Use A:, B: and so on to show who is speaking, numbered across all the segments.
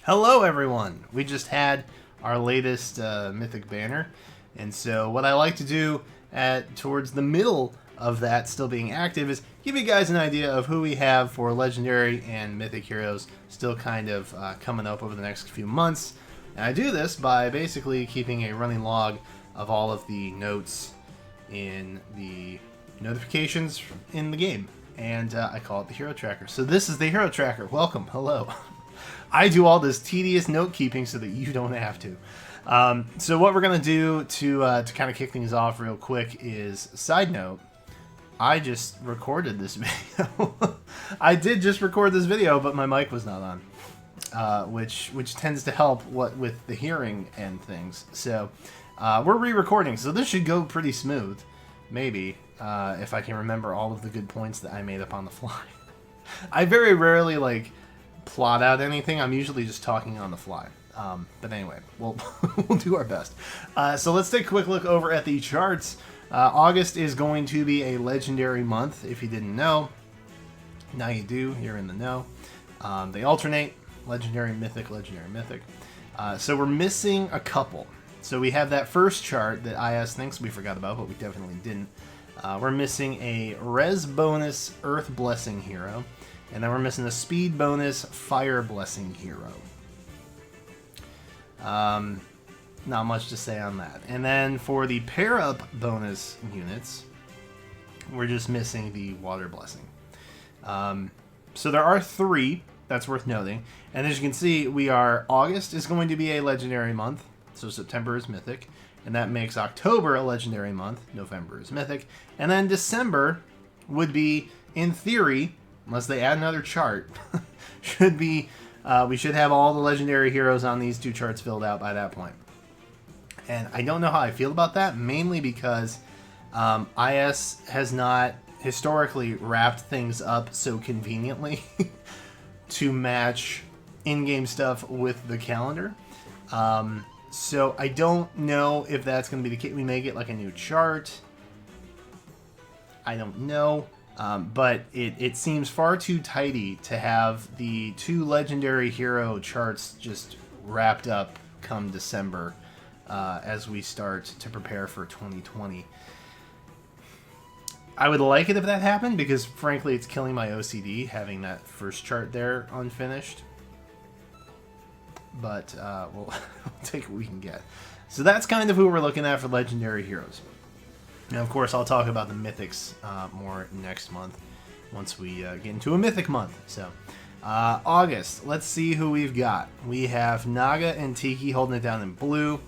A: Hello everyone! We just had our latest Mythic banner, and so what I like to do towards the middle of that still being active is give you guys an idea of who we have for Legendary and Mythic Heroes still kind of coming up over the next few months. And I do this by basically keeping a running log of all of the notes in the notifications in the game, and I call it the Hero Tracker. So this is the Hero Tracker. Welcome. Hello. I do all this tedious note keeping so that you don't have to. So what we're going to do to kind of kick things off real quick is, side note, I just recorded this video. I did just record this video, but my mic was not on, which tends to help with the hearing and things. So we're re-recording, so this should go pretty smooth, maybe, if I can remember all of the good points that I made up on the fly. I very rarely, plot out anything. I'm usually just talking on the fly. But anyway, we'll do our best. So let's take a quick look over at the charts. August is going to be a legendary month, if you didn't know. Now you do, you're in the know. They alternate, legendary, mythic, legendary, mythic. So we're missing a couple. So we have that first chart that IS thinks we forgot about, but we definitely didn't. We're missing a res bonus Earth Blessing hero. And then we're missing a speed bonus Fire Blessing hero. Not much to say on that. And then for the pair up bonus units, we're just missing the Water Blessing. So there are 3. That's worth noting. And as you can see, August is going to be a legendary month. So September is mythic. And that makes October a legendary month. November is mythic. And then December would be, in theory, unless they add another chart, should be, we should have all the legendary heroes on these 2 charts filled out by that point. And I don't know how I feel about that, mainly because IS has not historically wrapped things up so conveniently to match in-game stuff with the calendar. So I don't know if that's going to be the case. We may get like a new chart. I don't know. But it seems far too tidy to have the 2 legendary hero charts just wrapped up come December as we start to prepare for 2020. I would like it if that happened because, frankly, it's killing my OCD having that first chart there unfinished. But we'll take what we can get. So that's kind of who we're looking at for legendary heroes. Now, of course, I'll talk about the Mythics more next month once we get into a Mythic month. So, August, let's see who we've got. We have Naga and Tiki holding it down in blue.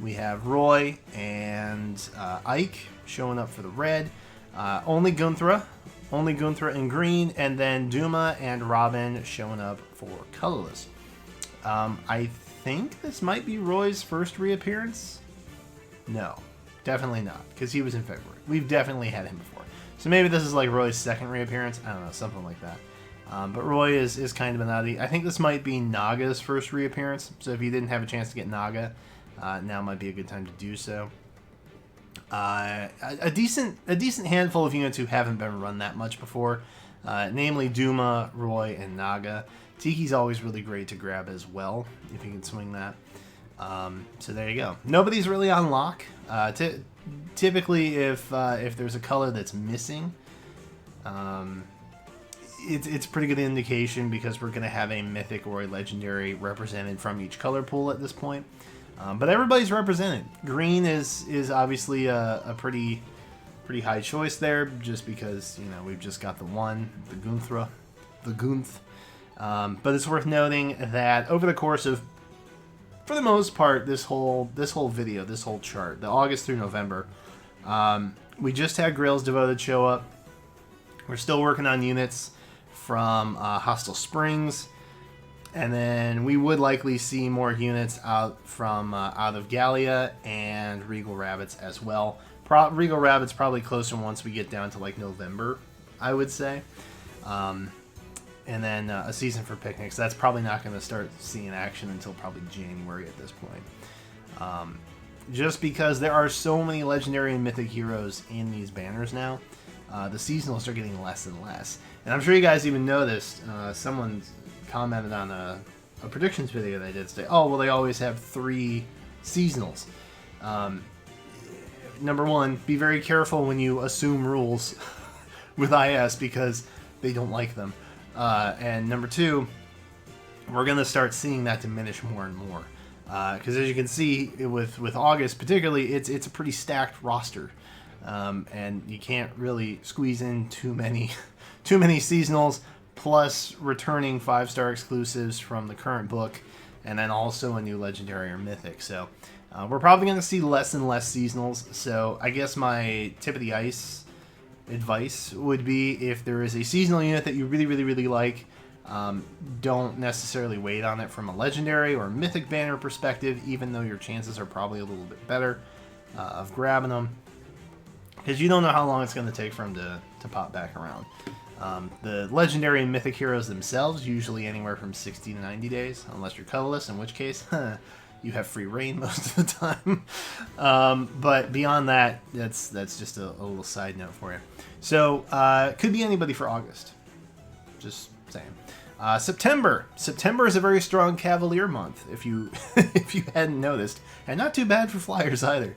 A: We have Roy and Ike showing up for the red. Only Gunthra in green. And then Duma and Robin showing up for colorless. I think this might be Roy's first reappearance. No. Definitely not, because he was in February. We've definitely had him before. So maybe this is like Roy's second reappearance. I don't know, something like that. But Roy is kind of an oddity. I think this might be Naga's first reappearance. So if you didn't have a chance to get Naga, now might be a good time to do so. A decent handful of units who haven't been run that much before, namely Duma, Roy, and Naga. Tiki's always really great to grab as well, if you can swing that. So there you go. Nobody's really on lock. Typically, if there's a color that's missing, it's a pretty good indication because we're going to have a mythic or a legendary represented from each color pool at this point. But everybody's represented. Green is obviously a pretty high choice there, just because we've just got the one, the Gunth. But it's worth noting that over the course of, for the most part, this whole video, this whole chart, the August through November, we just had Grail's Devoted show up. We're still working on units from Hostile Springs, and then we would likely see more units out of Gallia and Regal Rabbits as well. Regal Rabbits probably closer once we get down to like November, I would say. And then a season for picnics. That's probably not going to start seeing action until probably January at this point. Just because there are so many legendary and mythic heroes in these banners now, the seasonals are getting less and less. And I'm sure you guys even noticed, someone commented on a predictions video that I did today. Oh, well, they always have 3 seasonals. Number one, be very careful when you assume rules with IS because they don't like them. And number two, we're going to start seeing that diminish more and more. Because as you can see with August particularly, it's a pretty stacked roster. And you can't really squeeze in too many seasonals, plus returning 5-star exclusives from the current book, and then also a new legendary or mythic. So we're probably going to see less and less seasonals. So I guess my tip of the ice advice would be, if there is a seasonal unit that you really, really, really like, don't necessarily wait on it from a legendary or mythic banner perspective, even though your chances are probably a little bit better of grabbing them, because you don't know how long it's going to take for them to pop back around. The legendary and mythic heroes themselves, usually anywhere from 60 to 90 days, unless you're colorless, in which case you have free reign most of the time. But beyond that, that's just a little side note for you. So could be anybody for August. Just saying. September is a very strong Cavalier month, if you if you hadn't noticed, and not too bad for Flyers either.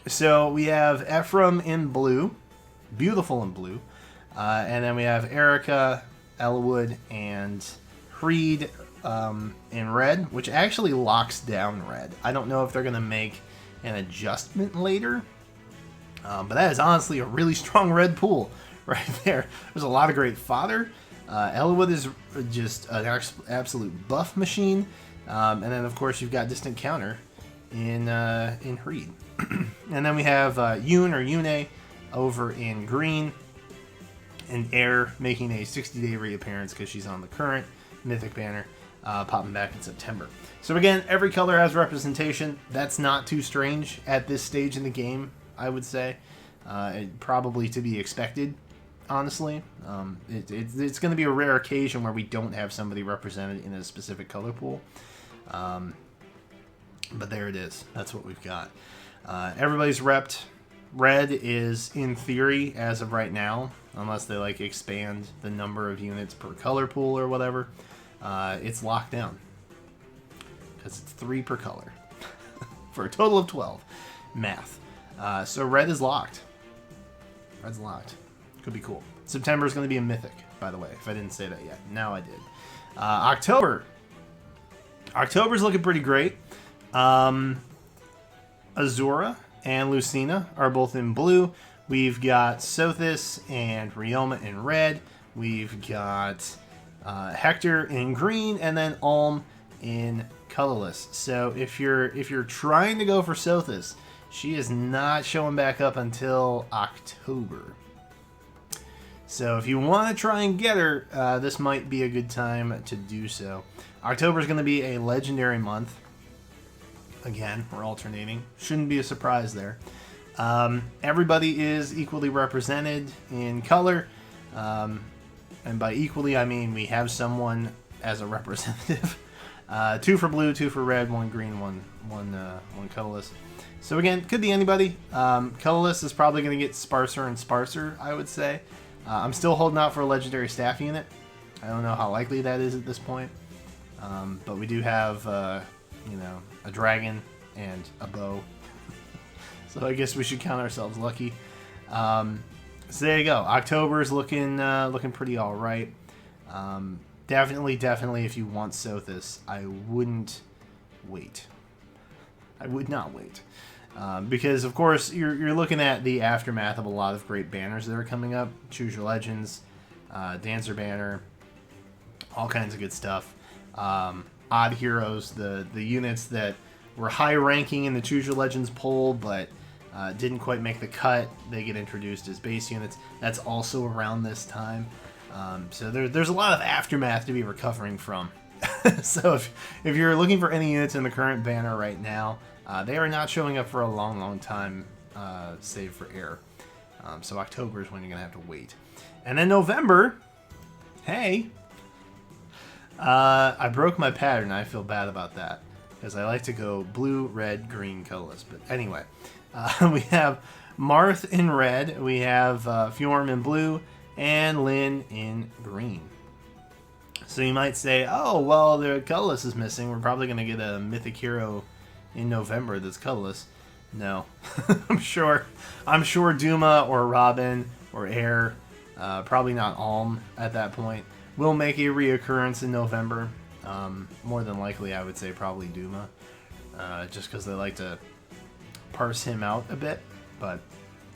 A: So we have Ephraim in blue, beautiful in blue, and then we have Erica, Elwood, and Creed in red, which actually locks down red. I don't know if they're going to make an adjustment later, but that is honestly a really strong red pool right there. There's a lot of great fodder. Elwood is just an absolute buff machine, and then of course you've got Distant Counter in Creed. And then we have Yoon or Yune over in green, and Air making a 60-day reappearance because she's on the current Mythic banner, popping back in September. So again, every color has representation. That's not too strange at this stage in the game, I would say. Probably to be expected, honestly. It's going to be a rare occasion where we don't have somebody represented in a specific color pool. But there it is. That's what we've got. Everybody's repped. Red is, in theory, as of right now, unless they like expand the number of units per color pool or whatever, it's locked down. Because it's 3 per color. For a total of 12. Math. So red is locked. Red's locked. Could be cool. September is going to be a mythic, by the way, if I didn't say that yet. Now I did. October. October's looking pretty great. Azura and Lucina are both in blue. We've got Sothis and Ryoma in red. We've got Hector in green, and then Ulm in colorless. So if you're trying to go for Sothis, she is not showing back up until October. So if you want to try and get her, this might be a good time to do so. October is going to be a legendary month. Again, we're alternating. Shouldn't be a surprise there. Everybody is equally represented in color. And by equally, I mean we have someone as a representative. 2 for blue, 2 for red, 1 green, one colorless. So again, could be anybody. Colorless is probably going to get sparser and sparser, I would say. I'm still holding out for a legendary staff unit. I don't know how likely that is at this point. But we do have, a dragon and a bow. So I guess we should count ourselves lucky. So there you go. October is looking pretty all right. Definitely, if you want Sothis, I wouldn't wait. I would not wait. Because, of course, you're looking at the aftermath of a lot of great banners that are coming up. Choose Your Legends, Dancer Banner, all kinds of good stuff. Odd Heroes, the units that were high ranking in the Choose Your Legends poll, but didn't quite make the cut. They get introduced as base units. That's also around this time. So there's a lot of aftermath to be recovering from. So if you're looking for any units in the current banner right now, they are not showing up for a long time, save for Air. So October is when you're going to have to wait. And then November, hey, I broke my pattern. I feel bad about that because I like to go blue, red, green, colorless. But anyway, we have Marth in red, we have Fjorm in blue, and Lynn in green. So you might say, oh, well, the colorless is missing. We're probably going to get a Mythic hero in November that's colorless. No. I'm sure Duma or Robin or Air, probably not Alm at that point, will make a reoccurrence in November. More than likely, I would say probably Duma, just because they like to parse him out a bit. But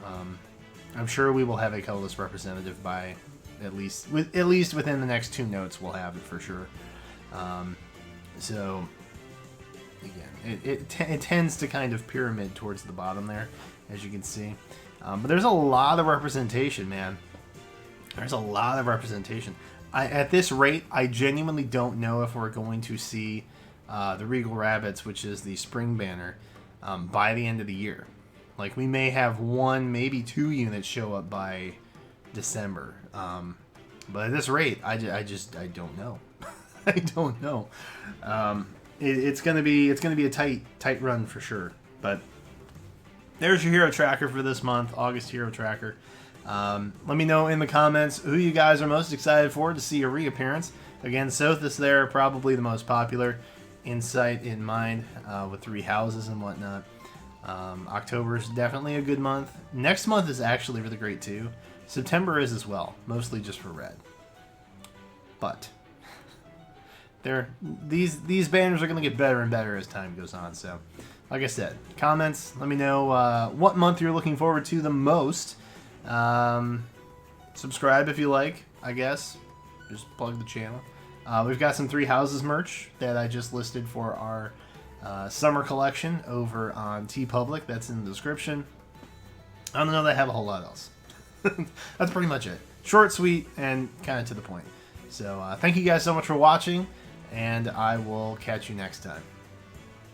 A: I'm sure we will have a colorless representative by at least within the next 2 notes. We'll have it for sure. So again, it tends to kind of pyramid towards the bottom there, as you can see. But there's a lot of representation, man. There's a lot of representation. At this rate, I genuinely don't know if we're going to see the Regal Rabbits, which is the spring banner, by the end of the year. Like, we may have 1, maybe 2 units show up by December. But at this rate, I don't know. I don't know. It's gonna be a tight run for sure. But there's your hero tracker for this month, August hero tracker. Let me know in the comments who you guys are most excited for to see a reappearance. Again, Sothis there, probably the most popular. Insight in mind, with 3 houses and whatnot. October is definitely a good month. Next month is actually really great too. September is as well, mostly just for red. But these banners are going to get better and better as time goes on. So, like I said, comments. Let me know what month you're looking forward to the most. Subscribe if you like, I guess. Just plug the channel. We've got some 3 houses merch that I just listed for our summer collection over on TeePublic. That's in the description. I don't know that I have a whole lot else. That's pretty much it. Short, sweet, and kind of to the point. So thank you guys so much for watching, and I will catch you next time.